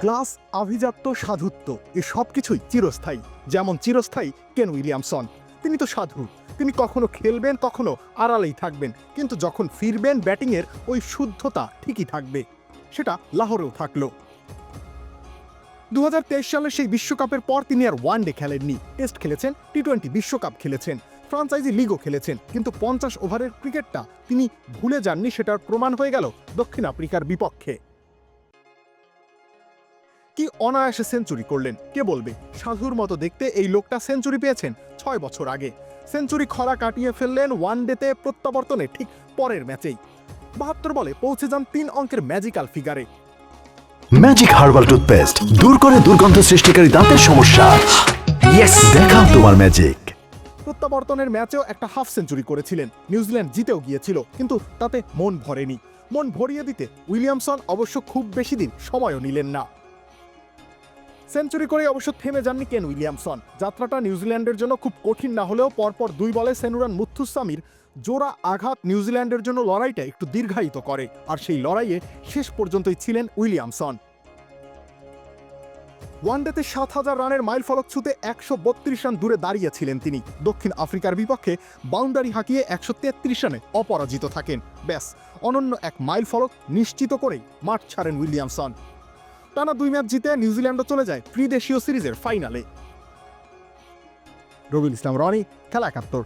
Class, আভিজাত্য, সাধুত্ব এ সব কিছুই চিরস্থায়ী। যেমন চিরস্থায়ী কেন উইলিয়ামসন। তিনি তো সাধু। তিনি কখনো খেলবেন, কখনো আড়ালেই থাকবেন, কিন্তু যখন ফিরবেন ব্যাটিংয়ের ওই শুদ্ধতা ঠিকই থাকবে। সেটা লাহোরেও থাকলো। 2023 সালের সেই বিশ্বকাপের পর তিনি আর ওয়ানডে খেলেননি। টেস্ট খেলেছেন, টি-20 বিশ্বকাপ খেলেছেন, ফ্রাঞ্চাইজি লিগও খেলেছেন, কিন্তু 50 ওভারের ক্রিকেটটা তিনি ভুলে যাননি। সেটার প্রমাণ হয়ে গেল দক্ষিণ আফ্রিকার বিপক্ষে। কি অনায়াসে সেঞ্চুরি করলেন, কে বলবে? সাধুর মতো দেখতে এই লোকটা সেঞ্চুরি পেয়েছেন 6 বছর আগে। সেঞ্চুরি খরা কাটিয়ে ফেললেন ওয়ানডেতে প্রত্যাবর্তনে ঠিক পরের ম্যাচেই। 72 বলে পৌঁছে যান 3 অঙ্কের ম্যাজিক্যাল ফিগারে। ম্যাজিক হার্বাল টুথপেস্ট দূর করে দুর্গন্ধ সৃষ্টিকারী দাঁতের সমস্যা। ইয়েস, দেখাও তোমার ম্যাজিক। প্রত্যাবর্তনের ম্যাচেও একটা হাফ সেঞ্চুরি করেছিলেন। নিউজিল্যান্ড জিতেও গিয়েছিল, কিন্তু তাতে মন ভরেনি। মন ভরিয়ে দিতে উইলিয়ামসন অবশ্য খুব বেশি দিন সময়ও নিলেন না। সেঞ্চুরি করে অবশ্য থেমে যাননি কেন উইলিয়ামসন। যাত্রাটা নিউজিল্যান্ডের জন্য খুব কঠিন না হলেও পরপর 2 বলে সেনুরান মুথুসামির জোড়া আঘাত নিউজিল্যান্ডের জন্য লড়াইটা একটু দীর্ঘায়িত করে, আর সেই লড়াইয়ে শেষ পর্যন্তই ছিলেন উইলিয়ামসন। ওয়ানডেতে 7000 রানের মাইল ফলক ছুঁতে 132 রান দূরে দাঁড়িয়েছিলেন তিনি। দক্ষিণ আফ্রিকার বিপক্ষে বাউন্ডারি হাঁকিয়ে 133 রানে অপরাজিত থাকেন। ব্যাস, অনন্য এক মাইল ফলক নিশ্চিত করেই মাঠ ছাড়েন উইলিয়ামসন। টানা 2 ম্যাচ জিতে নিউজিল্যান্ডও চলে যায় ত্রিদেশীয় সিরিজের ফাইনালে। রবিউল ইসলাম রনি, খেলা 71।